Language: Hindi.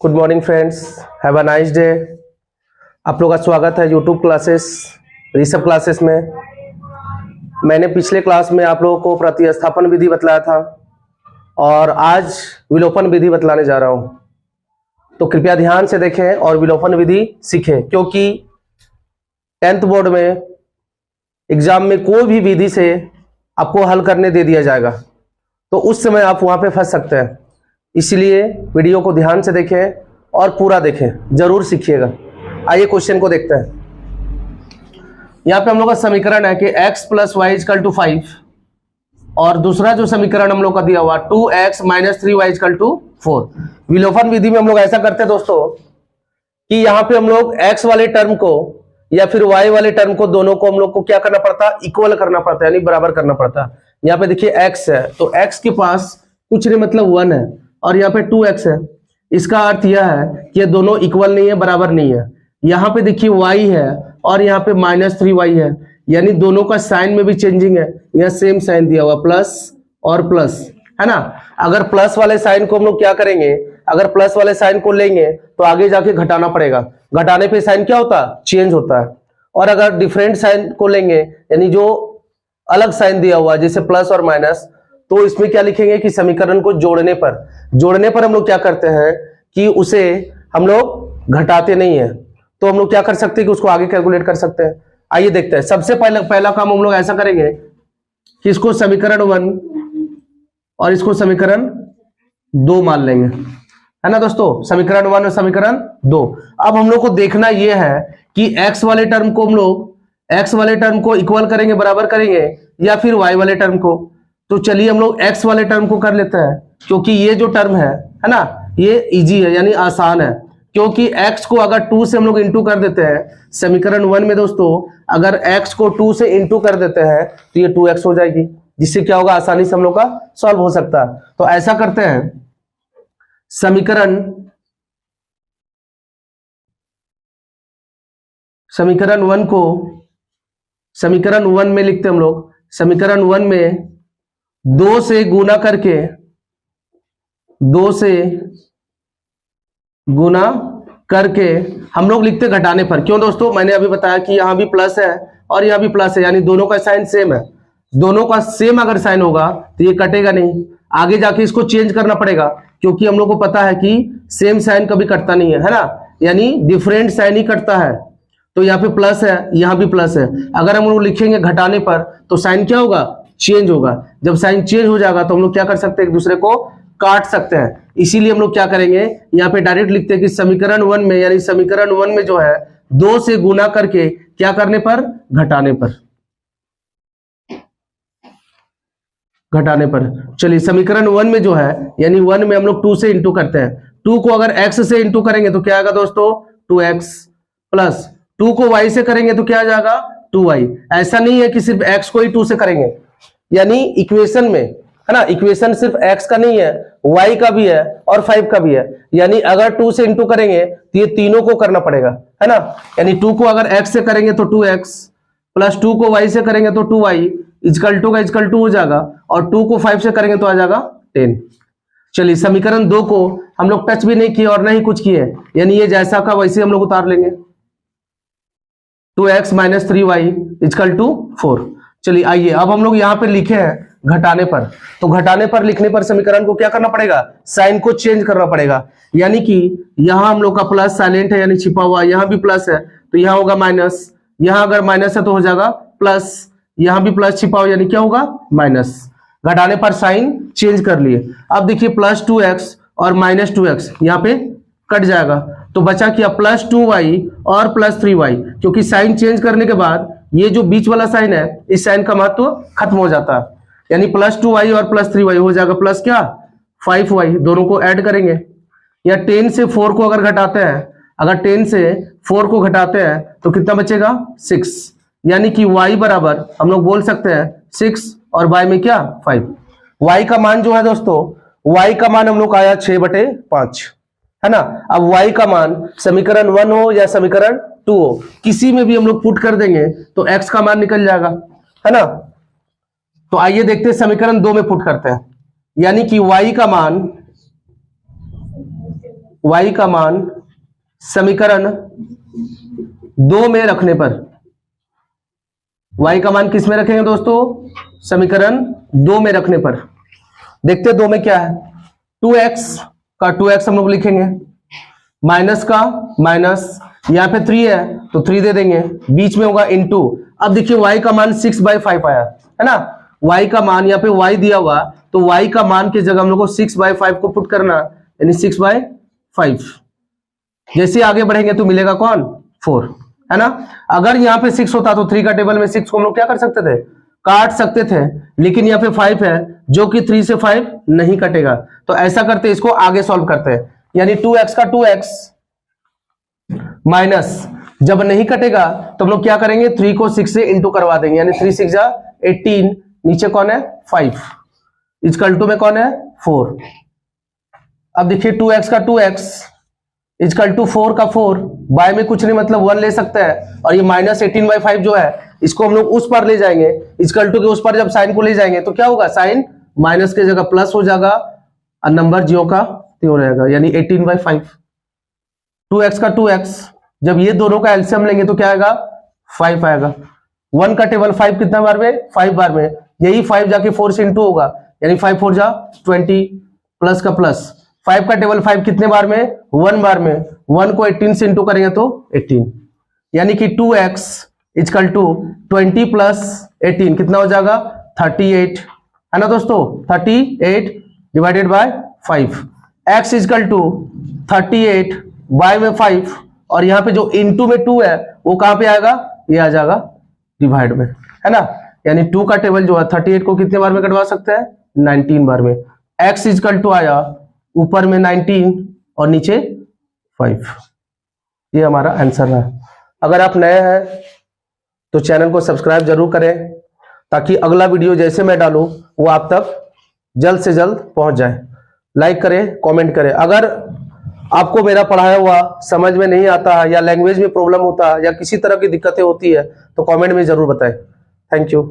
Good morning friends, have a nice day. आप लोग का स्वागत है यूट्यूब क्लासेस ऋषभ क्लासेस में। मैंने पिछले क्लास में आप लोगों को प्रतिस्थापन विधि बतलाया था और आज विलोपन विधि बतलाने जा रहा हूं, तो कृपया ध्यान से देखें और विलोपन विधि सीखें, क्योंकि 10th बोर्ड में एग्जाम में कोई भी विधि से आपको हल करने दे दिया जाएगा तो उस समय आप वहां पे फंस सकते हैं। इसलिए वीडियो को ध्यान से देखें और पूरा देखें, जरूर सीखिएगा। आइए क्वेश्चन को देखते हैं। यहाँ पे हम लोग का समीकरण है कि x plus y is equal to 5 और दूसरा जो समीकरण हम लोग का दिया हुआ 2x minus 3y is equal to 4। विलोपन विधि में हम लोग ऐसा करते हैं दोस्तों कि यहाँ पे हम लोग x वाले टर्म को या फिर y वाले टर्म को, दोनों को हम लोग को क्या करना पड़ता है, इक्वल करना पड़ता है, यानी बराबर करना पड़ता है। यहाँ पे देखिए x है तो x के पास कुछ नहीं मतलब 1 है और यहाँ पे 2x है। इसका अर्थ यह है कि ये दोनों इक्वल नहीं है, बराबर नहीं है। यहाँ पे देखिए y है और यहाँ पे माइनस 3y है, यानी दोनों का साइन में भी चेंजिंग है। यहाँ सेम साइन दिया हुआ प्लस और प्लस, है ना। अगर प्लस वाले साइन को हम लोग क्या करेंगे, अगर प्लस वाले साइन को लेंगे तो आगे जाके घटाना पड़ेगा। घटाने पे साइन क्या होता है, चेंज होता है। और अगर डिफरेंट साइन को लेंगे, यानी जो अलग साइन दिया हुआ जैसे प्लस और माइनस, तो इसमें क्या लिखेंगे कि समीकरण को जोड़ने पर हम लोग क्या करते हैं कि उसे हम लोग घटाते नहीं है, तो हम लोग क्या कर सकते हैं कि उसको आगे कैलकुलेट कर सकते हैं। आइए देखते हैं। सबसे पहला काम हम लोग ऐसा करेंगे कि इसको समीकरण 1 और इसको समीकरण 2 मान लेंगे, है ना दोस्तों। समीकरण 1 और समीकरण 2। अब हम लोग को देखना यह है कि x वाले टर्म को हम लोग x वाले टर्म को इक्वल करेंगे, बराबर करेंगे, या फिर y वाले टर्म को। तो चलिए हम लोग x वाले टर्म को कर लेते हैं, क्योंकि ये जो टर्म है ना, ये इजी है, यानी आसान है। क्योंकि x को अगर 2 से हम लोग इंटू कर देते हैं समीकरण 1 में दोस्तों, अगर x को 2 से इंटू कर देते हैं तो ये 2x हो जाएगी, जिससे क्या होगा, आसानी से हम लोग का सॉल्व हो सकता है। तो ऐसा करते हैं, समीकरण 1 को समीकरण 1 में लिखते हम लोग। समीकरण 1 में 2 से गुना करके, 2 से गुना करके हम लोग लिखते घटाने पर। क्यों दोस्तों, मैंने अभी बताया कि यहां भी प्लस है और यहां भी प्लस है, यानी दोनों का साइन सेम है। दोनों का सेम अगर साइन होगा तो ये कटेगा नहीं, आगे जाके इसको चेंज करना पड़ेगा, क्योंकि हम लोग को पता है कि सेम साइन कभी कटता नहीं है ना, यानी डिफरेंट साइन ही कटता है। तो यहाँ पे प्लस है, यहाँ भी प्लस है। अगर हम लोग लिखेंगे घटाने पर तो साइन क्या होगा, चेंज होगा। जब साइन चेंज हो जाएगा तो हम लोग क्या कर सकते हैं, एक दूसरे को काट सकते हैं। इसीलिए हम लोग क्या करेंगे, यहाँ पे डायरेक्ट लिखते हैं कि समीकरण 1 में, यानी समीकरण 1 में जो है 2 से गुना करके क्या करने पर, घटाने पर। चलिए समीकरण 1 में जो है, यानी 1 में हम लोग 2 से इंटू करते हैं। 2 को अगर x से इंटू करेंगे तो क्या आएगा दोस्तों, 2x, प्लस 2 को y से करेंगे तो क्या आ जाएगा, 2y। ऐसा नहीं है कि सिर्फ x को ही 2 से करेंगे, यानी इक्वेशन में, है ना, इक्वेशन सिर्फ x का नहीं है, y का भी है और 5 का भी है। यानी अगर 2 से इंटू करेंगे तो ये तीनों को करना पड़ेगा, है ना। यानी 2 को अगर x से करेंगे तो 2x, प्लस 2 को y से करेंगे तो 2y, इजकल टू का इजकल टू हो जाएगा, और 2 को 5 से करेंगे तो आ जाएगा 10। चलिए समीकरण 2 को हम लोग टच भी नहीं किए और नहीं कुछ किए, यानी ये जैसा का वैसे हम लोग उतार लेंगे। 2x minus 3y is equal to 4। चलिए आइए अब हम लोग यहाँ पे लिखे हैं घटाने पर। तो घटाने पर लिखने पर समीकरण को क्या करना पड़ेगा, साइन को चेंज करना पड़ेगा। यानी कि यहां हम लोग का प्लस साइलेंट है, यानी छिपा हुआ, यहां भी प्लस है तो यहां होगा माइनस, यहां अगर माइनस है तो हो जाएगा प्लस, यहां भी प्लस छिपा हुआ, यानी क्या होगा, माइनस। घटाने पर साइन चेंज कर लिए। अब देखिए प्लस 2x और माइनस 2x यहाँ पे कट जाएगा, तो बचा क्या, प्लस 2y और प्लस 3y। क्योंकि साइन चेंज करने के बाद ये जो बीच वाला साइन है, इस साइन का महत्व खत्म हो जाता है, यानी प्लस 2y और प्लस 3y हो जाएगा प्लस क्या, 5y। दोनों को ऐड करेंगे, या 10 से 4 को अगर घटाते हैं, अगर 10 से 4 को घटाते हैं तो कितना बचेगा, 6। यानी कि y बराबर हम लोग बोल सकते हैं 6 और y में क्या, 5। y का मान जो है दोस्तों, y का मान हम लोग का आया 6/5, है ना। अब y का मान समीकरण 1 हो या समीकरण 2 हो, किसी में भी हम लोग पुट कर देंगे तो x का मान निकल जाएगा, है ना। तो आइए देखते हैं समीकरण 2 में पुट करते हैं, यानी कि y का मान y का मान समीकरण 2 में रखने पर, y का मान किस में रखेंगे दोस्तों? समीकरण 2 में रखने पर। देखते हैं 2 में क्या है। 2x का 2x हम लोग लिखेंगे, माइनस का माइनस, यहाँ पे 3 है तो 3 दे देंगे, बीच में होगा इनटू। अब देखिए y का मान 6/5 आया है ना, y का मान यहाँ पे y दिया हुआ, तो y का मान की जगह हम लोग को 6/5 को पुट करना, यानी 6/5। जैसे आगे बढ़ेंगे तो मिलेगा कौन? 4, है ना। अगर यहाँ पे 6 होता तो 3 का टेबल में 6 को हम लोग क्या कर सकते थे? काट सकते थे, लेकिन यहाँ पे 5 है जो कि 3 से 5 नहीं कटेगा। तो ऐसा करते इसको आगे सॉल्व करते हैं, यानी 2x का 2x माइनस, जब नहीं कटेगा तो हम लोग क्या करेंगे? 3 को 6 से इंटू करवा देंगे, यानी 3 6 जा 18, नीचे कौन है? 5, इजकल टू में कौन है? 4। अब देखिए 2x का 2x इजकल टू 4 का 4, बाय में कुछ नहीं मतलब 1 ले सकते हैं, और ये माइनस 18/5 जो है इसको हम लोग उस पर ले जाएंगे, इजकल टू के उस पर जब साइन को ले जाएंगे तो क्या होगा? साइन माइनस की जगह प्लस हो जाएगा और नंबर ज्यों का त्यों रहेगा, यानी 18/5। 2x का 2x, जब ये दोनों का एलसीएम लेंगे तो क्या आएगा? 5 आएगा। 1 का टेबल 5 कितना बार में? 5 बार में, यही 5 जाके 4 से इंटू होगा, यानी 5 4 जा 20, प्लस का प्लस। 5 का टेबल 5 कितने बार में? 1 बार में, 1 को 18 से इंटू करेंगे तो 18, यानी कि 2x इजकल टू 20 प्लस 18 कितना हो जाएगा? 38, है ना दोस्तों। 38 divided by 5, x is equal to 38 by में 5, और यहाँ पे जो इनटू में 2 है वो कहां पे आएगा? ये आ जाएगा डिवाइड में, है ना। यानी 2 का टेबल जो है 38 को कितने बार में कटवा सकते हैं? 19 बार में। x इजकल टू आया ऊपर में 19 और नीचे 5। ये हमारा आंसर है। अगर आप नए हैं तो चैनल को सब्सक्राइब जरूर करें, ताकि अगला वीडियो जैसे मैं डालूं वो आप तक जल्द से जल्द पहुंच जाए। लाइक करें, कमेंट करें। अगर आपको मेरा पढ़ाया हुआ समझ में नहीं आता या लैंग्वेज में प्रॉब्लम होता है या किसी तरह की दिक्कतें होती है तो कमेंट में जरूर बताएं। Thank you.